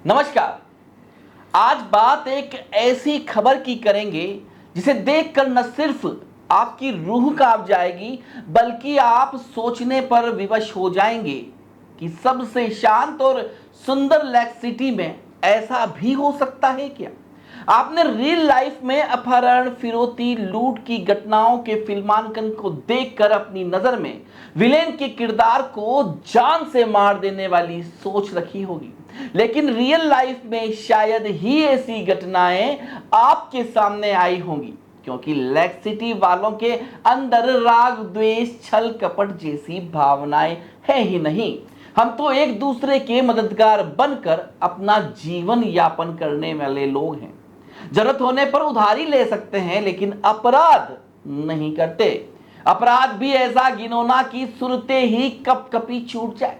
नमस्कार। आज बात एक ऐसी खबर की करेंगे जिसे देखकर न सिर्फ आपकी रूह कांप जाएगी बल्कि आप सोचने पर विवश हो जाएंगे कि सबसे शांत और सुंदर लेक सिटी में ऐसा भी हो सकता है क्या। आपने रियल लाइफ में अपहरण, फिरौती, लूट की घटनाओं के फिल्मांकन को देखकर अपनी नजर में विलेन के किरदार को जान से मार देने वाली सोच रखी होगी, लेकिन रियल लाइफ में शायद ही ऐसी घटनाएं आपके सामने आई होंगी, क्योंकि लेक सिटी वालों के अंदर राग, द्वेष, छल कपट जैसी भावनाएं है ही नहीं। हम तो एक दूसरे के मददगार बनकर अपना जीवन यापन करने वाले लोग हैं। जरूरत होने पर उधारी ले सकते हैं, लेकिन अपराध नहीं करते। अपराध भी ऐसा घिनौना कि सुनते ही कप कपी छूट जाए।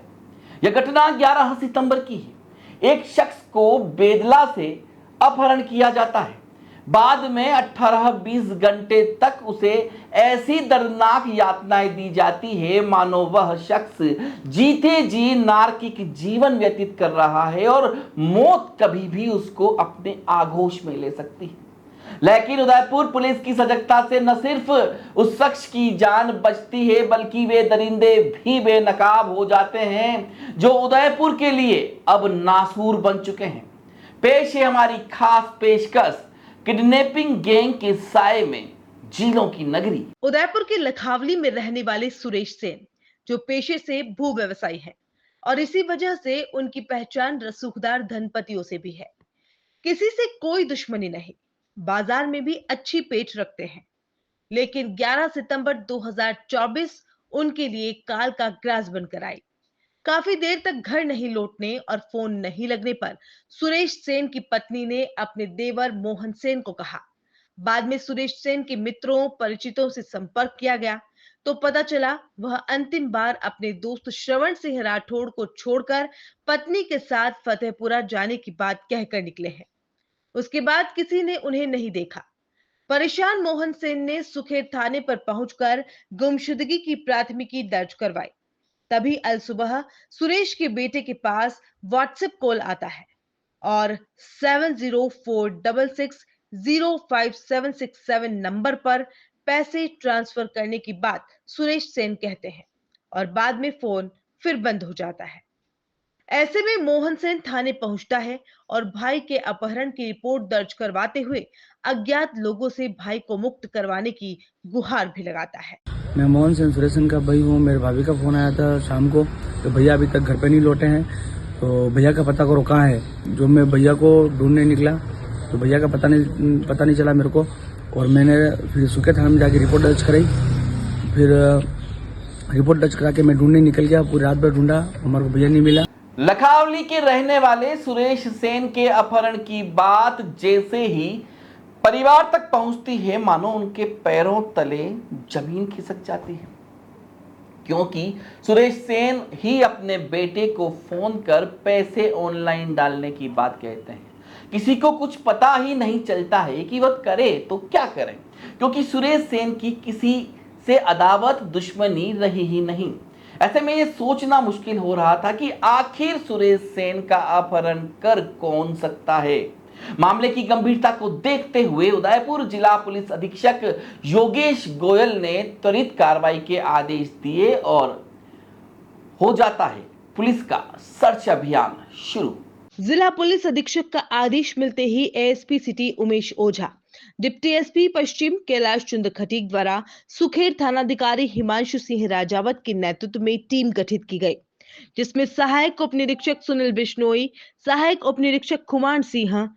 यह घटना 11 सितंबर की है। एक शख्स को बेदला से अपहरण किया जाता है। बाद में 18-20 घंटे तक उसे ऐसी दर्दनाक यातनाएं दी जाती है मानो वह शख्स जीते जी नारकीक जीवन व्यतीत कर रहा है और मौत कभी भी उसको अपने आगोश में ले सकती है। लेकिन उदयपुर पुलिस की सजगता से न सिर्फ उस शख्स की जान बचती है बल्कि वे दरिंदे भी बेनकाब हो जाते हैं जो उदयपुर के लिए अब नासूर बन चुके हैं। पेश है हमारी खास पेशकश, किडनैपिंग गैंग के साए में झीलों की नगरी। उदयपुर के लखावली में रहने वाले सुरेश सेन, जो पेशे से भू व्यवसायी हैं और इसी वजह से उनकी पहचान रसूखदार धनपतियों से भी है। किसी से कोई दुश्मनी नहीं, बाजार में भी अच्छी पेट रखते हैं। लेकिन 11 सितंबर 2024 उनके लिए काल का ग्रास बनकर आई। काफी देर तक घर नहीं लौटने और फोन नहीं लगने पर सुरेश सेन की पत्नी ने अपने देवर मोहन सेन को कहा। बाद में सुरेश सेन के मित्रों, परिचितों से संपर्क किया गया तो पता चला वह अंतिम बार अपने दोस्त श्रवण सिंह राठौड़ को छोड़कर पत्नी के साथ फतेहपुरा जाने की बात कहकर निकले हैं। उसके बाद किसी ने उन्हें नहीं देखा। परेशान मोहन सेन ने सुखेर थाने पर पहुंचकर गुमशुदगी की प्राथमिकी दर्ज करवाई। तभी अल सुबह सुरेश के बेटे के पास व्हाट्सएप कॉल आता है और 7046605767 नंबर पर पैसे ट्रांसफर करने की बात सुरेश सेन कहते हैं और बाद में फोन फिर बंद हो जाता है। ऐसे में मोहन सेन थाने पहुंचता है और भाई के अपहरण की रिपोर्ट दर्ज करवाते हुए अज्ञात लोगों से भाई को मुक्त करवाने की गुहार भी लगाता है। मैं मोहन सेन, सुरेश सेन का भाई हूँ। मेरे भाभी का फोन आया था शाम को तो भैया अभी तक घर पे नहीं लौटे हैं, तो भैया का पता करो कहाँ है। जो मैं भैया को ढूंढने निकला तो भैया का पता नहीं चला मेरे को, और मैंने फिर सुखे थाने में जाके रिपोर्ट दर्ज कराई। फिर रिपोर्ट दर्ज करा के मैं ढूंढने निकल गया। पूरी रात भर ढूंढा, हमारे को भैया नहीं मिला। लखावली के रहने वाले सुरेश सेन के अपहरण की बात जैसे ही परिवार तक पहुंचती है मानो उनके पैरों तले जमीन खिसक जाती है, क्योंकि सुरेश सेन ही अपने बेटे को फोन कर पैसे ऑनलाइन डालने की बात कहते हैं। किसी को कुछ पता ही नहीं चलता है कि वह करे तो क्या करें, क्योंकि सुरेश सेन की किसी से अदावत, दुश्मनी रही ही नहीं। ऐसे में यह सोचना मुश्किल हो रहा था कि आखिर सुरेश सेन का अपहरण कर कौन सकता है। मामले की गंभीरता को देखते हुए उदयपुर जिला पुलिस अधीक्षक योगेश गोयल ने त्वरित कार्रवाई के आदेश दिए और हो जाता है पुलिस का सर्च अभियान शुरू। जिला पुलिस अधीक्षक का आदेश मिलते ही एएसपी सिटी उमेश ओझा, डिप्टी एसपी पश्चिम कैलाश चंद्र खटीक द्वारा सुखेर थानाधिकारी हिमांशु सिंह राजावत के नेतृत्व में टीम गठित की गई, जिसमें सहायक उप निरीक्षक सुनील बिश्नोई, सहायक उप निरीक्षक Kumar Singh,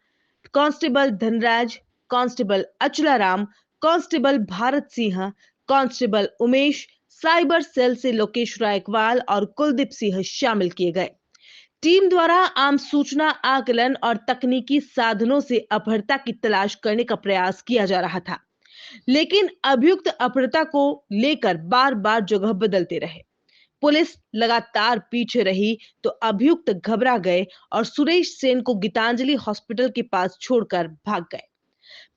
constable Dhanraj, constable Achalaram, constable Bharat Singh, constable Umesh, cyber cell से लोकेश रायकवाल और कुलदीप सिंह शामिल किए गए। टीम द्वारा आम सूचना आकलन और तकनीकी साधनों से अपहृता की तलाश करने का प्रयास किया जा रहा था, लेकिन अभियुक्त अपहृता को लेकर बार बार जगह बदलते रहे। पुलिस लगातार पीछे रही तो अभियुक्त घबरा गए और सुरेश सेन को गीतांजलि हॉस्पिटल के पास छोड़कर भाग गए।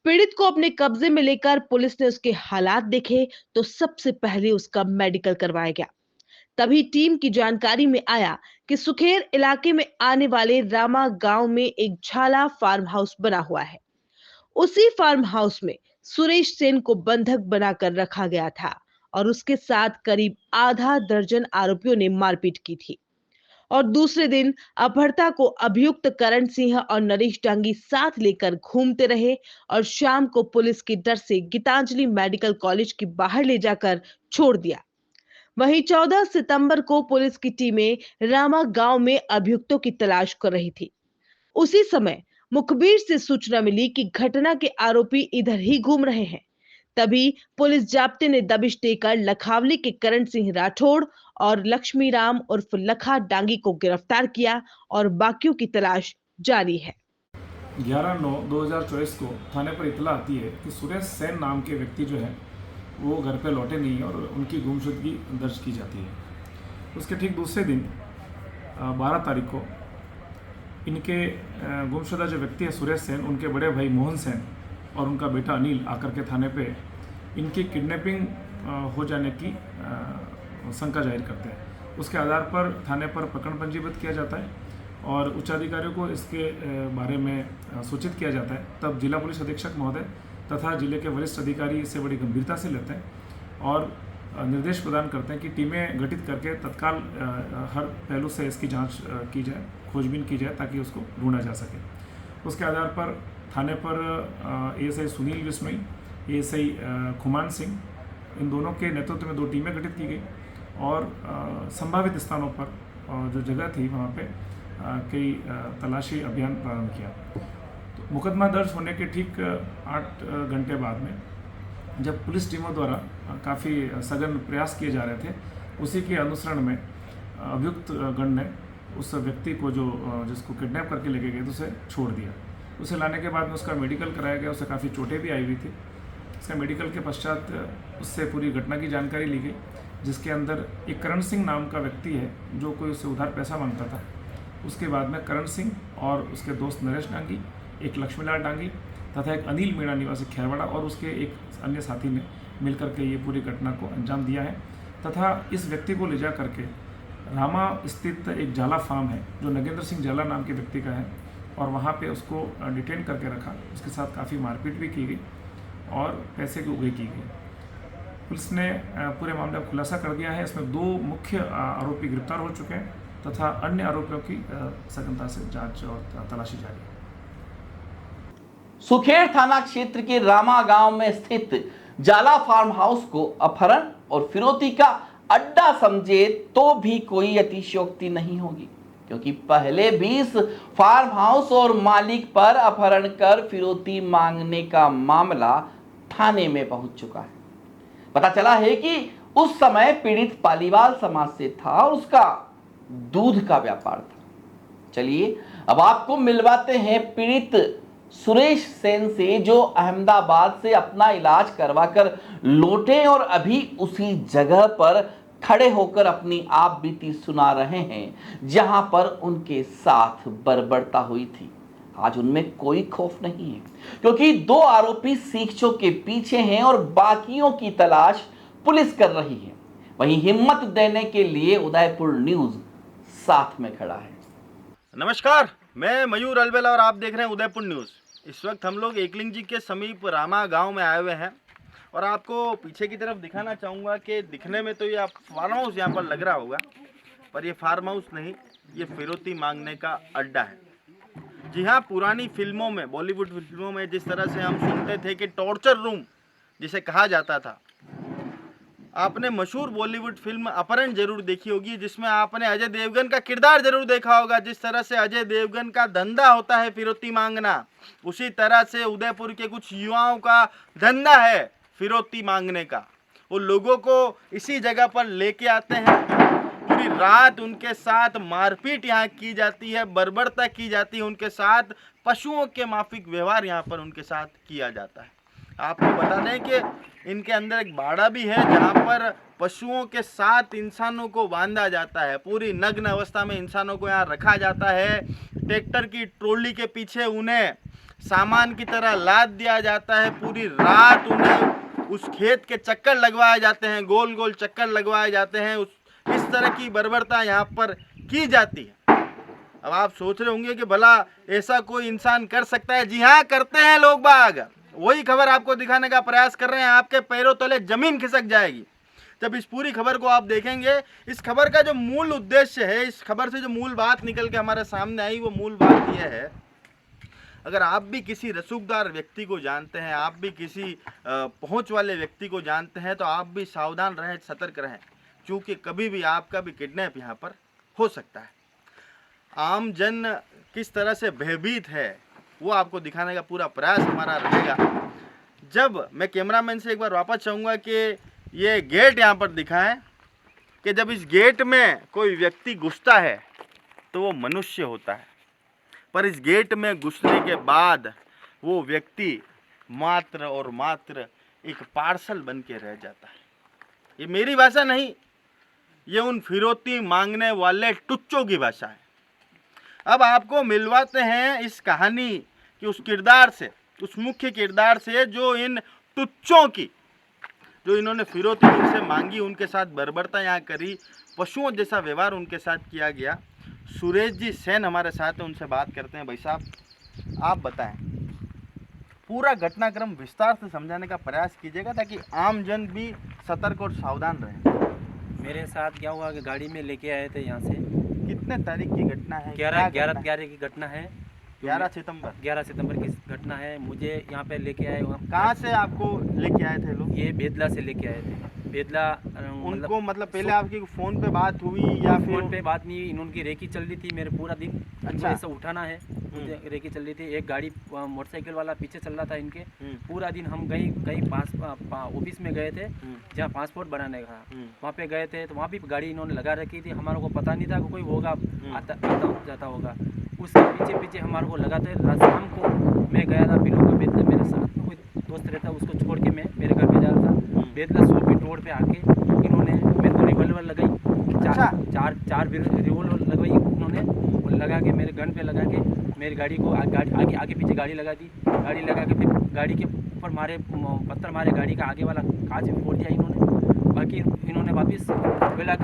पीड़ित को अपने कब्जे में लेकर पुलिस ने उसके हालात देखे तो सबसे पहले उसका मेडिकल करवाया गया। तभी टीम की जानकारी में आया कि सुखेर इलाके में आने वाले रामा गांव में एक झाला फार्म हाउस बना हुआ है। उसी फार्म हाउस में सुरेश सेन को बंधक बनाकर रखा गया था और उसके साथ करीब आधा दर्जन आरोपियों ने मारपीट की थी। और दूसरे दिन अपहर्ता को अभियुक्त करण सिंह और नरेश डांगी साथ लेकर घूमते रहे और शाम को पुलिस के डर से गीतांजलि मेडिकल कॉलेज के बाहर ले जाकर छोड़ दिया। वहीं 14 सितंबर को पुलिस की टीमें रामा गांव में अभियुक्तों की तलाश कर रही थी। उसी समय मुखबिर से सूचना मिली कि घटना के आरोपी इधर ही घूम रहे हैं। तभी पुलिस जाब्ते ने दबिश देकर लखावली के करण सिंह राठौड़ और लक्ष्मी राम उर्फ लखा डांगी को गिरफ्तार किया और बाकियों की तलाश जारी है। 11/9/2024 को थाने पर इतला आती है कि सुरेश सेन नाम के व्यक्ति जो है वो घर पे लौटे नहीं और उनकी गुमशुदगी दर्ज की जाती है। उसके ठीक दूसरे दिन 12 तारीख को इनके गुमशुदा जो व्यक्ति है सुरेश सेन, उनके बड़े भाई मोहन सेन और उनका बेटा अनिल आकर के थाने पे इनकी किडनैपिंग हो जाने की शंका जाहिर करते हैं। उसके आधार पर थाने पर प्रकरण पंजीबद्ध किया जाता है और उच्चाधिकारियों को इसके बारे में सूचित किया जाता है। तब जिला पुलिस अधीक्षक महोदय तथा जिले के वरिष्ठ अधिकारी इसे बड़ी गंभीरता से लेते हैं और निर्देश प्रदान करते हैं कि टीमें गठित करके तत्काल हर पहलू से इसकी जांच की जाए, खोजबीन की जाए ताकि उसको ढूंढा जा सके। उसके आधार पर थाने पर एएसआई सुनील विस्मई, एएसआई खुमान सिंह, इन दोनों के नेतृत्व में 2 टीमें गठित की गई और संभावित स्थानों पर जो जगह थी वहाँ पे कई तलाशी अभियान प्रारंभ किया। तो मुकदमा दर्ज होने के ठीक 8 घंटे बाद में जब पुलिस टीमों द्वारा काफ़ी सघन प्रयास किए जा रहे थे, उसी के अनुसरण में अभियुक्त गण ने उस व्यक्ति को जिसको किडनैप करके लेके गए थे उसे छोड़ दिया। उसे लाने के बाद में उसका मेडिकल कराया गया, उसे काफ़ी चोटें भी आई हुई थी। इसका मेडिकल के पश्चात उससे पूरी घटना की जानकारी ली गई, जिसके अंदर एक करण सिंह नाम का व्यक्ति है जो कोई उससे उधार पैसा मांगता था। उसके बाद में करण सिंह और उसके दोस्त नरेश डांगी, एक लक्ष्मीलाल डांगी तथा एक अनिल मीणा निवासी खैरवाड़ा और उसके एक अन्य साथी ने मिलकर के ये पूरी घटना को अंजाम दिया है तथा इस व्यक्ति को ले जा करके रामा स्थित एक जाला फार्म है जो नगेंद्र सिंह जाला नाम के व्यक्ति का है और वहाँ पे उसको डिटेन करके रखा। उसके साथ काफ़ी मारपीट भी की गई और पैसे की उगई की गई। पुलिस ने पूरे मामले का खुलासा कर दिया है। इसमें 2 मुख्य आरोपी गिरफ्तार हो चुके हैं तथा अन्य आरोपियों की सघनता से जांच और तलाशी जारी है। सुखेर थाना क्षेत्र के रामा गांव में स्थित जाला फार्म हाउस को अपहरण और फिरौती का अड्डा समझे तो भी कोई अतिशयोक्ति नहीं होगी, क्योंकि पहले भी इस फार्म हाउस और मालिक पर अपहरण कर फिरौती मांगने का मामला थाने में पहुंच चुका है। पता चला है कि उस समय पीड़ित पालीवाल समाज से था और उसका दूध का व्यापार था। चलिए अब आपको मिलवाते हैं पीड़ित सुरेश सेन से, जो अहमदाबाद से अपना इलाज करवाकर लौटे और अभी उसी जगह पर खड़े होकर अपनी आप बीती सुना रहे हैं जहां पर उनके साथ बर्बरता हुई थी। आज उनमें कोई खौफ नहीं है, क्योंकि 2 आरोपी सीखचों के पीछे हैं और बाकियों की तलाश पुलिस कर रही है। वहीं हिम्मत देने के लिए उदयपुर न्यूज साथ में खड़ा है। नमस्कार, मैं मयूर अलवेला और आप देख रहे हैं उदयपुर न्यूज़। इस वक्त हम लोग एकलिंग जी के समीप रामा गांव में आए हुए हैं और आपको पीछे की तरफ दिखाना चाहूँगा कि दिखने में तो ये फार्म हाउस यहाँ पर लग रहा होगा, पर ये फार्म हाउस नहीं, ये फिरौती मांगने का अड्डा है। जी हाँ, पुरानी फिल्मों में, बॉलीवुड फिल्मों में जिस तरह से हम सुनते थे कि टॉर्चर रूम जिसे कहा जाता था, आपने मशहूर बॉलीवुड फिल्म अपहरण जरूर देखी होगी, जिसमें आपने अजय देवगन का किरदार जरूर देखा होगा। जिस तरह से अजय देवगन का धंधा होता है फिरौती मांगना, उसी तरह से उदयपुर के कुछ युवाओं का धंधा है फिरौती मांगने का। वो लोगों को इसी जगह पर लेके आते हैं, पूरी रात उनके साथ मारपीट यहाँ की जाती है, बर्बरता की जाती है उनके साथ, पशुओं के माफिक व्यवहार यहाँ पर उनके साथ किया जाता है। आपको बता दें कि इनके अंदर एक बाड़ा भी है जहाँ पर पशुओं के साथ इंसानों को बांधा जाता है। पूरी नग्न अवस्था में इंसानों को यहाँ रखा जाता है। ट्रैक्टर की ट्रॉली के पीछे उन्हें सामान की तरह लाद दिया जाता है। पूरी रात उन्हें उस खेत के चक्कर लगवाए जाते हैं, गोल गोल चक्कर लगवाए जाते हैं। इस तरह की बर्बरता यहाँ पर की जाती है। अब आप सोच रहे होंगे कि भला ऐसा कोई इंसान कर सकता है? जी हाँ, करते हैं लोग बाग। वही खबर आपको दिखाने का प्रयास कर रहे हैं, आपके पैरों तले जमीन खिसक जाएगी जब इस पूरी खबर को आप देखेंगे। इस खबर का जो मूल उद्देश्य है, इस खबर से जो मूल बात निकल के हमारे सामने आई, वो मूल बात यह है, अगर आप भी किसी रसूखदार व्यक्ति को जानते हैं, आप भी किसी पहुंच वाले व्यक्ति को जानते हैं, तो आप भी सावधान रहें, सतर्क रहें, क्योंकि कभी भी आपका भी किडनैप यहाँ पर हो सकता है। आम जन किस तरह से भयभीत है वो आपको दिखाने का पूरा प्रयास हमारा रहेगा। जब मैं कैमरामैन से एक बार वापस चाहूँगा कि ये गेट यहाँ पर दिखाएं कि जब इस गेट में कोई व्यक्ति घुसता है तो वो मनुष्य होता है, पर इस गेट में घुसने के बाद वो व्यक्ति मात्र और मात्र एक पार्सल बन के रह जाता है। ये मेरी भाषा नहीं, ये उन फिरौती मांगने वाले टुच्चों की भाषा है। अब आपको मिलवाते हैं इस कहानी कि उस किरदार से, उस मुख्य किरदार से जो इन टुच्चों की, जो इन्होंने फिरौती उनसे मांगी, उनके साथ बर्बरता यहाँ करी, पशुओं जैसा व्यवहार उनके साथ किया गया। सुरेश जी सेन हमारे साथ हैं, उनसे बात करते हैं। भाई साहब, आप बताएं, पूरा घटनाक्रम विस्तार से समझाने का प्रयास कीजिएगा ताकि आम जन भी सतर्क और सावधान रहे। मेरे साथ क्या हुआ कि गाड़ी में लेके आए थे यहाँ से। कितने तारीख की घटना है? 11 की घटना है। 11 सितंबर। 11 सितंबर की घटना है। मुझे यहाँ पे लेके आए। कहाँ से आपको लेके आए थे लोग? ये बेदला से लेके आए थे। बेदला उनको मतलब पहले आपकी फ़ोन पे बात हुई या फिर? फ़ोन पे बात नहीं हुई, इनकी रेकी चल रही थी मेरे पूरा दिन। अच्छा। ऐसा उठाना है, मुझे रेकी चल रही थी। एक गाड़ी मोटरसाइकिल वाला पीछे चल रहा था इनके। पूरा दिन हम कहीं पास ऑफिस में गए थे जहाँ पासपोर्ट बनाने का, वहाँ पे गए थे। तो वहाँ भी गाड़ी इन्होंने लगा रखी थी। हमारे को पता नहीं था कि कोई होगा, आता जाता होगा। उसके पीछे पीछे हमारे को लगा था। शाम को मैं गया था बिल्लू का बेदला, मेरे साथ में कोई दोस्त रहता, उसको छोड़ के मैं मेरे घर पे जा रहा था। बेदला 100 फीट रोड पे आके इन्होंने मेरे को रिवॉल्वर लगाई, चार रिवॉल्वर लगवाई उन्होंने, और लगा के मेरे गन पे लगा के मेरी गाड़ी को आगे पीछे गाड़ी लगा दी। गाड़ी लगा के फिर गाड़ी के ऊपर मारे, पत्थर मारे, गाड़ी का आगे वाला कांच भी फोड़ दिया इन्होंने। बाकी इन्होंने वापस बोला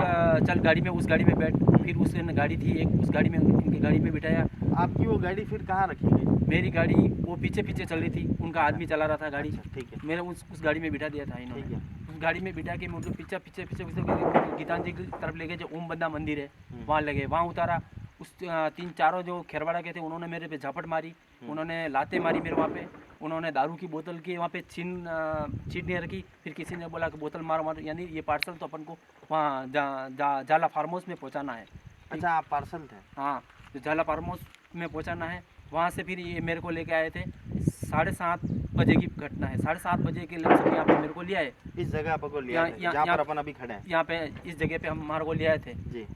चल गाड़ी में, उस गाड़ी में बैठ। फिर उस गाड़ी थी एक, उस गाड़ी में इनकी गाड़ी में बिठाया। आपकी वो गाड़ी फिर कहाँ रखी गई? मेरी गाड़ी वो पीछे चल रही थी, उनका आदमी चला रहा था गाड़ी। ठीक है। मैंने उस गाड़ी में बिठा दिया था इन्होंने। उस गाड़ी में बिठा के मैं उनको पीछे गीतांजलि की तरफ ले गए, जो ओम बंदा मंदिर है वहाँ लगे, वहाँ उतारा। उस 3-4 जो खेरवाड़ा के थे उन्होंने मेरे पे झापट मारी, उन्होंने लाते मारी मेरे वहाँ पे। उन्होंने दारू की बोतल की वहाँ पे छींटने रखी। फिर किसी ने बोला कि बोतल मारो, यानी ये पार्सल तो अपन को वहाँ जाला फार्म हाउस में पहुँचाना है। अच्छा, आप पार्सल थे? हाँ, तो जाला फार्म हाउस में पहुँचाना है। वहाँ से फिर ये मेरे को लेके आए थे। 7:30 बजे की घटना है। 7:30 बजे के लगभग यहाँ पे मेरे को लिया है। इस जगह पर को लिया है जहाँ पर अपन अभी खड़े हैं? यहाँ पे इस जगह पे हमारे को लिया थे जी।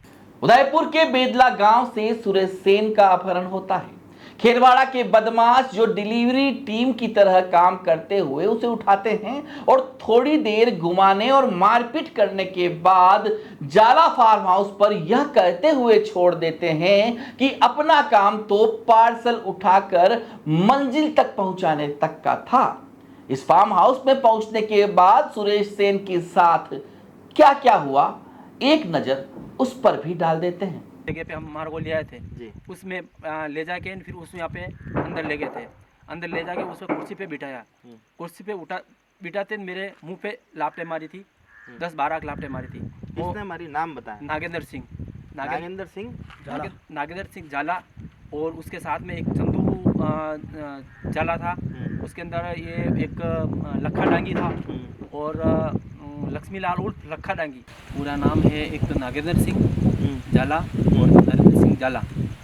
उदयपुर के बेदला गांव से सुरेश सेन का अपहरण होता है। खेरवाड़ा के बदमाश जो डिलीवरी टीम की तरह काम करते हुए उसे उठाते हैं और थोड़ी देर घुमाने और मारपीट करने के बाद जाला फार्म हाउस पर यह कहते हुए छोड़ देते हैं कि अपना काम तो पार्सल उठाकर मंजिल तक पहुंचाने तक का था। इस फार्म हाउस में पहुंचने के बाद सुरेश सेन के साथ क्या क्या हुआ, एक नजर उस पर भी डाल देते हैं। जगह पे हम हमारे को ले आए थे जी। उसमें ले जाके फिर उसमें यहाँ पे अंदर ले गए थे। अंदर ले जाके उसको कुर्सी पे बिठाया। कुर्सी पे बिठाते मेरे मुंह पे लापटे मारी थी, 10-12 लापटे मारी थी। किसने मारी? नाम बताएं। नागेंद्र सिंह नागेंद्र सिंह जाला, और उसके साथ में एक चंदू जाला था। उसके अंदर ये एक लखा डांगी था और लक्ष्मीलाल उर्फ लखा डांगी। पूरा नाम है एक तो नागेंद्र सिंह जाला और नरेंद्र सिंह जाला।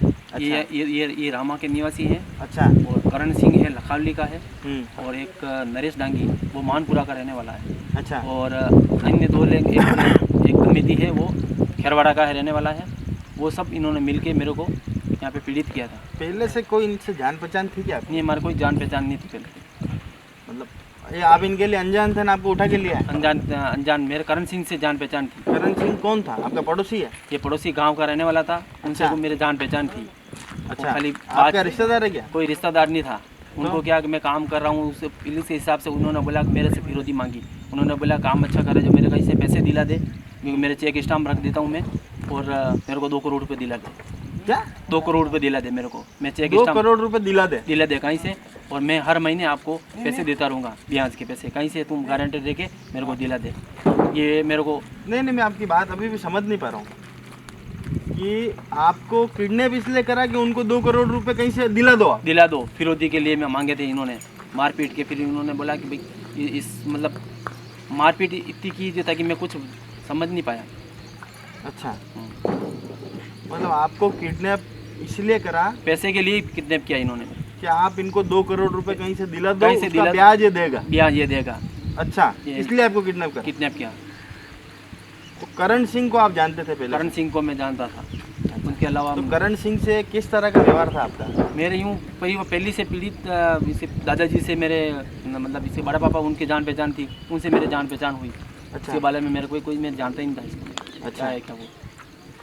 अच्छा। ये रामा के निवासी हैं। अच्छा। और करण सिंह है लखावली का है, और एक नरेश डांगी वो मानपुरा का रहने वाला है। अच्छा। और अन्य 2 लोग, एक कमेटी है वो खेरवाड़ा का है रहने वाला है। वो सब इन्होंने मिलके मेरे को यहाँ पे पीड़ित किया था। पहले से कोई इनसे जान पहचान थी क्या? नहीं, हमारे कोई जान पहचान नहीं थी पहले। मतलब ये आप इनके लिए अनजान थे ना, आपको उठा के लिया? अनजान मेरे करण सिंह से जान पहचान थी। करण सिंह कौन था? आपका पड़ोसी है? ये पड़ोसी गांव का रहने वाला था। उनसे मेरे जान पहचान थी। अच्छा। खाली आपका रिश्तेदार है क्या? कोई रिश्तेदार नहीं था। उनको क्या कि मैं काम कर रहा हूँ, उस पुलिस के हिसाब से उन्होंने बोला कि मेरे से फिरौती मांगी। उन्होंने बोला काम अच्छा करे, जो मेरे कहीं से पैसे दिला दे क्योंकि मेरे चेक स्टाम्प रख देता हूँ मैं, और मेरे को 2 करोड़ रुपये दिला दे। क्या 2 करोड़ रुपये दिला दे मेरे को, मैं चेक 2 स्टाम्प करोड़ रुपए दिला दे कहीं से, और मैं हर महीने आपको पैसे देता रहूँगा, ब्याज के पैसे कहीं से तुम गारंटी दे के मेरे को दिला दे। ये मेरे को नहीं मैं आपकी बात अभी भी समझ नहीं पा रहा हूँ कि आपको किडनैप इसलिए करा कि उनको 2 करोड़ रुपए कहीं से दिला दो आप। दिला दो, फिरौती के लिए मैं मांगे थे इन्होंने, मारपीट के। फिर इन्होंने बोला कि भाई इस मतलब मारपीट इतनी की थी ताकि मैं कुछ समझ नहीं पाया। अच्छा मतलब आपको किडनैप इसलिए करा पैसे के लिए किडनैप किया इन्होंने, कि आप इनको 2 करोड़ रुपए कहीं से दिला दो, कहीं से उसका दिला दो। ब्याज ये देगा। ब्याज ये देगा, अच्छा ये- इसलिए आपको किडनैप करा। किडनैप किया। तो करण सिंह को आप जानते थे पहले? करण सिंह को मैं जानता था, उनके अलावा तो करण सिंह से किस तरह का व्यवहार था आपका? मेरे यूँ पहली से पीड़ित इसे दादाजी से मेरे मतलब इसे बड़ा पापा उनकी जान पहचान थी, उनसे मेरे जान पहचान हुई। इसके बारे में मेरे कोई मैं जानता ही नहीं था इसको, अच्छा। क्या है क्या वो।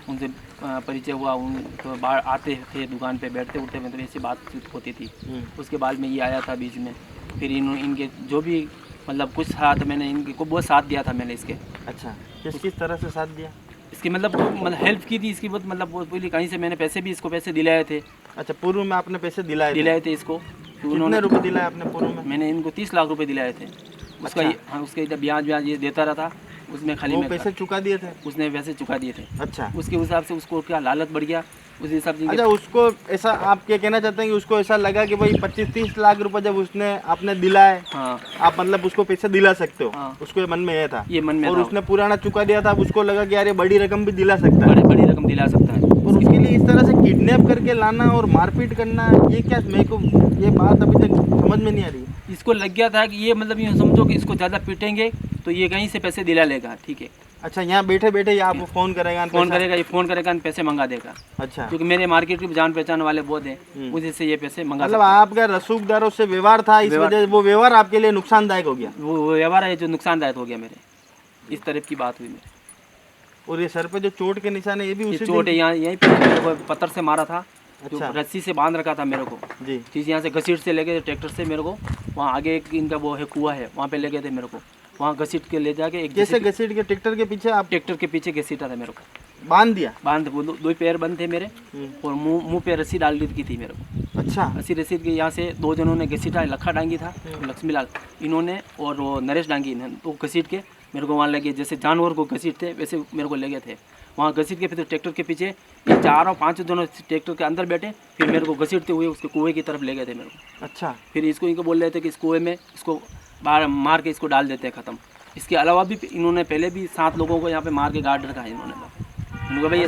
उनसे परिचय हुआ, उन तो बाहर आते थे दुकान पे, बैठते उठते मतलब ऐसी बातचीत होती थी। उसके बाद में ये आया था बीच में, फिर इनके जो भी मतलब कुछ साथ मैंने इनको बहुत साथ दिया था मैंने इसके। अच्छा किस तरह से साथ दिया? इसकी मतलब हेल्प की थी इसकी बहुत, मतलब वो बोली कहीं से मैंने पैसे भी इसको पैसे दिलाए थे। अच्छा पूर्व में आपने पैसे दिलाए थे इसको। कितने रुपए दिलाए आपने पूर्व में? मैंने इनको 30 लाख रुपए दिलाए थे। उसका अच्छा। हाँ उसके जब ब्याज ये देता रहा था, उसमें खाली वो मैं पैसे चुका दिए थे? उसने पैसे चुका दिए थे। अच्छा उसके हिसाब से उसको क्या लालच बढ़ गया, उस हिसाब से अच्छा उसको ऐसा आप क्या कहना चाहते हैं कि उसको ऐसा लगा कि भाई 25-30 लाख रुपए जब उसने आपने दिलाए, हाँ आप मतलब उसको पैसे दिला सकते हो, हाँ। उसको ये मन में ये था, ये मन में और था। उसने पुराना चुका दिया था, अब उसको लगा कि यार ये बड़ी रकम भी दिला सकता है, बड़ी रकम दिला सकता है। और उसके लिए इस तरह से किडनैप करके लाना और मारपीट करना, ये क्या, मेरे को ये बात अभी तक समझ में नहीं आ रही। इसको लग गया था कि ये मतलब ये समझो कि इसको ज़्यादा पीटेंगे तो ये कहीं से पैसे दिला लेगा, ठीक है। अच्छा यहाँ बैठे बैठे ये आपको फोन करेगा? फ़ोन करेगा, ये फ़ोन करेगा पैसे मंगा देगा। अच्छा क्योंकि मेरे मार्केट की जान पहचान वाले बहुत हैं, उसी से ये पैसे मंगा मतलब सकता है। आपका रसूखदारों से व्यवहार था, इस वजह से वो व्यवहार आपके लिए नुकसानदायक हो गया? वो व्यवहार है जो नुकसानदायक हो गया मेरे, इस तरह की बात हुई मेरे। और ये सर पे जो चोट के निशान है ये भी ये उसी चोट है यहाँ, यहीं पे मेरे को पत्थर से मारा था, जो अच्छा। रस्सी से बांध रखा था मेरे को। जी चीज़ यहाँ से घसीट से लेके ट्रैक्टर से मेरे को वहाँ आगे एक इनका वो है कुआं है, वहाँ पे ले गए थे मेरे को, वहाँ घसीट के ले जाके एक कैसे घसीट के? ट्रैक्टर के पीछे आप ट्रैक्टर के पीछे घसीटा था मेरे को, बांध दिया? बांध वो दो ही पैर बंद थे मेरे, और मुंह पे रस्सी डाल दी की थी मेरे को। अच्छा रस्सी के यहाँ से 2 जनों ने घसीटा, लखा डांगी था लक्ष्मीलाल इन्होंने, और वो नरेश डांगी इन्होंने, तो घसीट के मेरे को वहाँ ले गए, जैसे जानवर को घसीटते वैसे मेरे को ले गए थे वहाँ घसीट के। फिर ट्रैक्टर के पीछे ये 4-5 जनों ट्रैक्टर के अंदर बैठे, फिर मेरे को घसीटते हुए उसके कुएं की तरफ ले गए थे मेरे को। अच्छा फिर इनको बोल रहे थे कि इस कुएं में इसको बाहर मार के इसको डाल देते हैं ख़त्म। इसके अलावा भी इन्होंने पहले भी 7 लोगों को यहाँ पे मार के गाड़ रखा है इन्होंने भाई, ये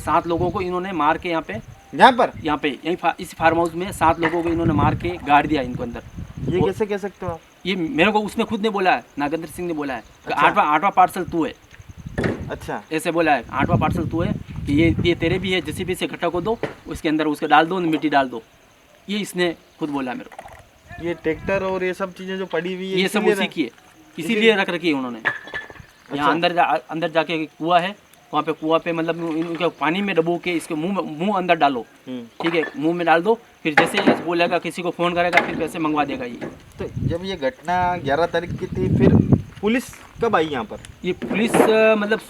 7 लोगों को इन्होंने मार के यहाँ पे यहीं इस फार्म हाउस में 7 लोगों को इन्होंने मार के गाड़ दिया इनको अंदर। ये कैसे कह सकते हो आप? ये मेरे को उसने खुद ने बोला है, नागेंद्र सिंह ने बोला है कि अच्छा। 8वां पार्सल तू है, अच्छा ऐसे बोला है 8वां पार्सल तू है, कि ये तेरे भी है, जैसे भी से घटा को दो उसके अंदर उसके डाल दो, मिट्टी डाल दो, ये इसने खुद बोला है मेरे को। ये ट्रैक्टर और ये सब चीजें जो पड़ी हुई है ये सब इसीलिए उसी की है, इसीलिए रख रखी है उन्होंने। यहाँ अंदर जाके कुआं है, वहाँ पे कुआं पे मतलब इनके पानी में डबो के इसके मुंह अंदर डालो, ठीक है, मुंह में डाल दो, फिर जैसे बोलेगा किसी को फ़ोन करेगा फिर पैसे मंगवा देगा ये। तो जब ये घटना 11 तारीख की थी, फिर पुलिस कब आई यहाँ पर? ये पुलिस मतलब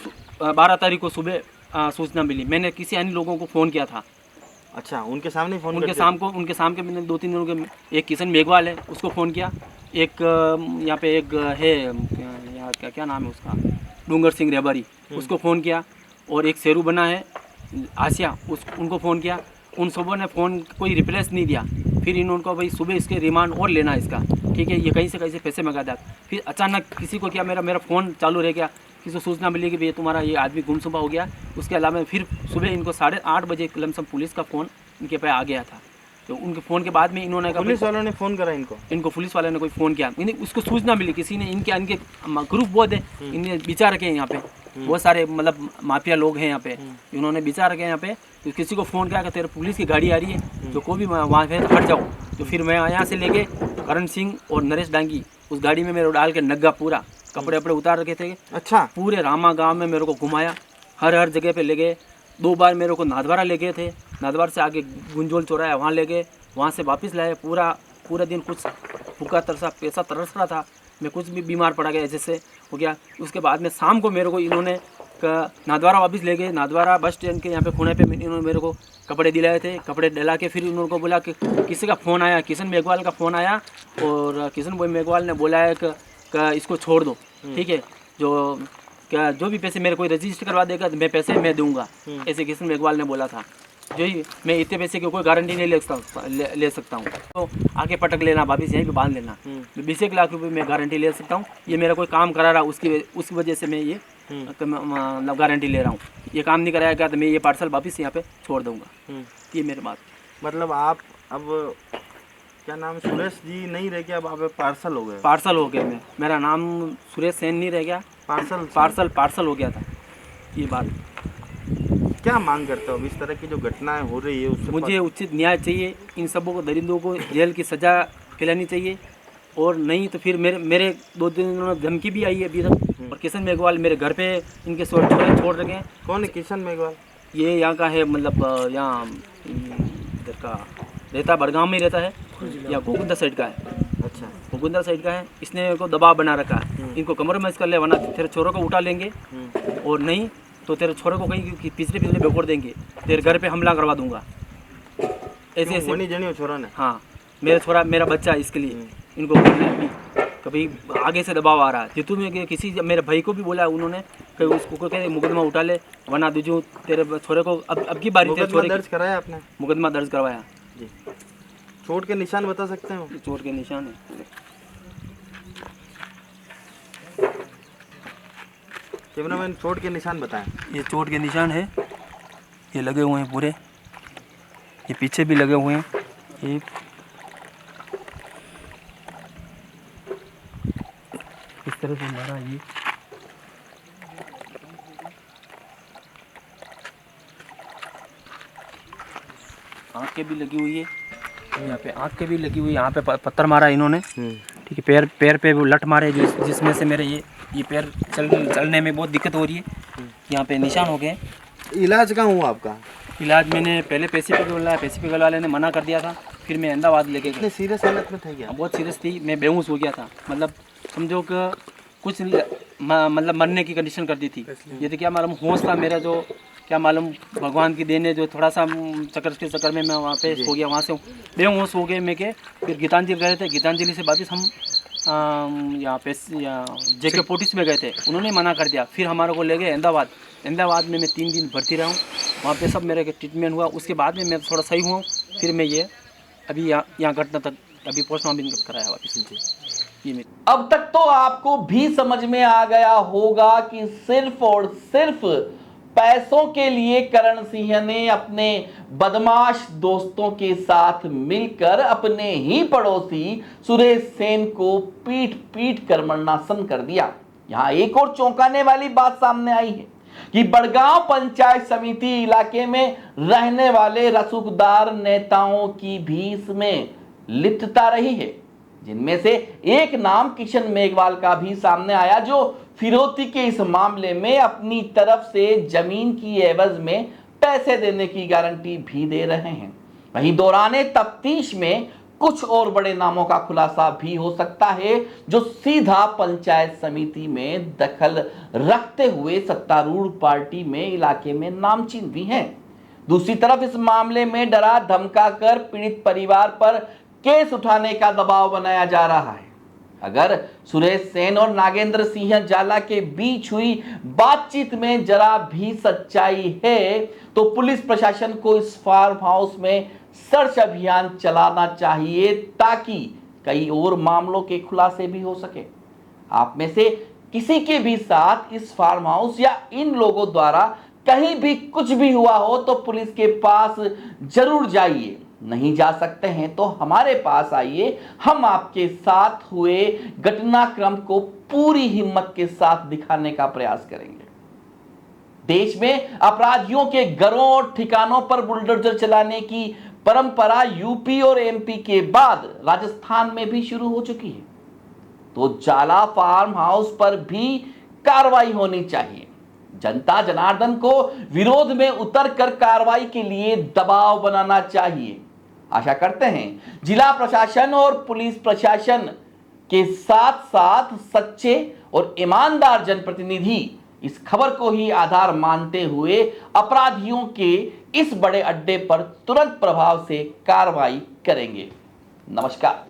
12 तारीख को सुबह सूचना मिली, मैंने किसी अन्य लोगों को फ़ोन किया था। अच्छा उनके सामने फ़ोन उनके सामने मैंने 2-3 दिनों के, एक किशन मेघवाल है उसको फ़ोन किया, एक यहाँ पे एक है यार क्या नाम है उसका, डूंगर सिंह रेबारी, उसको फ़ोन किया, और एक शेरू बना है आसिया उनको फ़ोन किया। उन सबों ने फ़ोन कोई रिप्लेस नहीं दिया। फिर इन्होंने भाई सुबह इसके रिमांड और लेना इसका, ठीक है, ये कहीं से कैसे पैसे मंगा दिया। फिर अचानक किसी को क्या मेरा फ़ोन चालू रह गया, किसी को सूचना मिली कि भैया तुम्हारा ये आदमी गुमसुबह हो गया। उसके अलावा फिर सुबह इनको 8:30 बजे लमसम पुलिस का फ़ोन इनके पे आ गया था। तो उनके फ़ोन के बाद में इन्होंने कहा, पुलिस वालों ने फ़ोन करा इनको पुलिस वाले ने कोई फ़ोन किया, उसको सूचना मिली किसी ने, इनके ग्रुप बहुत है, इनने बिचा रखे हैं यहाँ पे, बहुत सारे मतलब माफिया लोग हैं यहाँ पे, इन्होंने बिचा रखे हैं यहाँ पे। तो किसी को फ़ोन किया कि तेरे पुलिस की गाड़ी आ रही है, तो कोई भी वहाँ से हट जाओ। तो फिर मैं यहाँ से लेके करण सिंह और नरेश डांगी उस गाड़ी में मेरे डाल के नग्गा पूरा कपड़े वपड़े उतार रखे थे। अच्छा पूरे रामा गांव में मेरे को घुमाया, हर जगह पे ले गए। 2 बार मेरे को नादवारा ले गए थे, नादवार से आगे गुंजोल चौराया वहाँ ले गए, वहाँ से वापस लाए। पूरा दिन कुछ भूखा तरसा पैसा तरस रहा था, मैं कुछ भी बीमार पड़ा गया जैसे हो गया। उसके बाद में शाम को मेरे को इन्होंने नाथद्वारा वापस ले गए। नाथद्वारा बस स्टैंड के यहाँ पे खुणे पे इन्होंने मेरे को कपड़े दिलाए थे। कपड़े दिला के फिर उन्होंने को बोला कि किसी का फ़ोन आया, किशन मेघवाल का फ़ोन आया और किशन मेघवाल ने बोला है कि इसको छोड़ दो, ठीक है, जो भी पैसे मेरे कोई रजिस्टर करवा देगा तो मैं पैसे मैं दूंगा, ऐसे किशन मेघवाल ने बोला था। जो ही मैं इतने पैसे की कोई गारंटी नहीं ले सकता हूँ, तो आके पटक लेना, वापिस यहीं पे बांध लेना। 20 लाख रुपए मैं गारंटी ले सकता हूँ। ये मेरा कोई काम करा रहा उसकी वजह से मैं ये मतलब गारंटी ले रहा हूँ। ये काम नहीं कराया गया तो मैं ये पार्सल वापस यहाँ पे छोड़ दूँगा। ये मेरी बात। मतलब आप अब क्या नाम, सुरेश जी नहीं रह गया, अब आप पार्सल हो गए? पार्सल हो गया मैं, मेरा नाम सुरेश सेन नहीं रह गया, पार्सल हो गया था। ये बात क्या मांग करते हो? अब इस तरह की जो घटनाएं हो रही है उससे मुझे उचित न्याय चाहिए। इन सबों को, दरिंदों को जेल की सज़ा दिलानी चाहिए, और नहीं तो फिर मेरे 2 दिन धमकी भी आई है अभी तक। और किशन मेघवाल मेरे घर पे इनके छोड़ रखे हैं। कौन है किशन मेघवाल? ये यहाँ का है, मतलब यहाँ इधर का रहता, बड़गांव में रहता है, या गोकुंदा साइड का है। अच्छा, गोकुंदा साइड का है। इसने मेरे को दबाव बना रखा है, इनको कमर में कर ले, वरना तेरे छोरों को उठा लेंगे, और नहीं तो तेरे छोरे को कहीं पिछले बेकोड़ देंगे, तेरे घर पे हमला करवा दूंगा। ऐसे जनी छोरा ने? हाँ, मेरा बच्चा है, इसके लिए इनको कभी आगे से दबाव आ रहा है। जितू में किसी मेरे भाई को भी बोला उन्होंने कि उसको कहे मुकदमा उठा ले, वरना दूजू तेरे छोरे को अब की बारी तेरे छोरे दर्ज कराया आपने? मुकदमा दर्ज करवाया जी। चोट के निशान बता सकते हो? चोट के निशान है, कैमरामैन चोट के निशान बताएं। ये चोट के निशान है, ये लगे हुए हैं पूरे, ये पीछे भी लगे हुए हैं। ये इस तरह से मारा, ये आँख के भी लगी हुई है, यहाँ पे आँख के भी लगी हुई है। यहाँ पे पत्थर मारा इन्होंने, ठीक है, पैर पे वो लट मारे, जिसमें से मेरे ये पैर चलने में बहुत दिक्कत हो रही है। यहाँ पे निशान हो गए। इलाज कहाँ हुआ आपका? इलाज मैंने पहले पैसिफिक वाले ने मना कर दिया था, फिर मैं अहमदाबाद लेके गया। सीरियस हालत में था क्या? बहुत सीरियस थी, मैं बेहोश हो गया था, मतलब समझो कि कुछ मतलब मरने की कंडीशन कर दी थी। ये तो क्या मालूम होश था मेरा, जो क्या मालूम भगवान की देन है, जो थोड़ा सा चक्कर में मैं वहाँ पे हो गया, वहाँ से बेहोश हो गए मैं के। फिर गीतांजलि गए थे, गीतांजलि से वापस हम यहाँ पे JK पोर्टिस में गए थे, उन्होंने मना कर दिया। फिर हमारे को ले गए अहमदाबाद में मैं 3 दिन भर्ती रहा हूँ, वहाँ पे सब मेरा ट्रीटमेंट हुआ। उसके बाद में मैं थोड़ा सही हुआ, फिर मैं ये अभी यहाँ घटना तक अभी पोस्टमार्टम कराया वापस। अब तक तो आपको भी समझ में आ गया होगा कि सिर्फ और सिर्फ पैसों के लिए करण सिंह ने अपने बदमाश दोस्तों के साथ मिलकर अपने ही पड़ोसी सुरेश सेन को पीट कर मरणासन कर दिया। यहां एक और चौंकाने वाली बात सामने आई है कि बड़गांव पंचायत समिति इलाके में रहने वाले रसूखदार नेताओं की भी इसमें लिप्तता रही है, जिनमें से एक नाम किशन मेघवाल का भी सामने आया, जो फिरौती के इस मामले में अपनी तरफ से जमीन की एवज में पैसे देने की गारंटी भी दे रहे हैं। वहीं दौराने तफ्तीश में कुछ और बड़े नामों का खुलासा भी हो सकता है, जो सीधा पंचायत समिति में दखल रखते हुए सत्तारूढ़ पार्टी में इलाके में नामचीन भी हैं। दूसरी तरफ इस मामले में डरा धमका कर पीड़ित परिवार पर केस उठाने का दबाव बनाया जा रहा है। अगर सुरेश सेन और नागेंद्र सिंह जाला के बीच हुई बातचीत में जरा भी सच्चाई है, तो पुलिस प्रशासन को इस फार्म हाउस में सर्च अभियान चलाना चाहिए, ताकि कई और मामलों के खुलासे भी हो सके। आप में से किसी के भी साथ इस फार्म हाउस या इन लोगों द्वारा कहीं भी कुछ भी हुआ हो तो पुलिस के पास जरूर जाइए। नहीं जा सकते हैं तो हमारे पास आइए, हम आपके साथ हुए घटनाक्रम को पूरी हिम्मत के साथ दिखाने का प्रयास करेंगे। देश में अपराधियों के घरों और ठिकानों पर बुलडोजर चलाने की परंपरा यूपी और एमपी के बाद राजस्थान में भी शुरू हो चुकी है, तो जाला फार्म हाउस पर भी कार्रवाई होनी चाहिए। जनता जनार्दन को विरोध में उतरकर कार्रवाई के लिए दबाव बनाना चाहिए। आशा करते हैं जिला प्रशासन और पुलिस प्रशासन के साथ साथ सच्चे और ईमानदार जनप्रतिनिधि इस खबर को ही आधार मानते हुए अपराधियों के इस बड़े अड्डे पर तुरंत प्रभाव से कार्रवाई करेंगे। नमस्कार।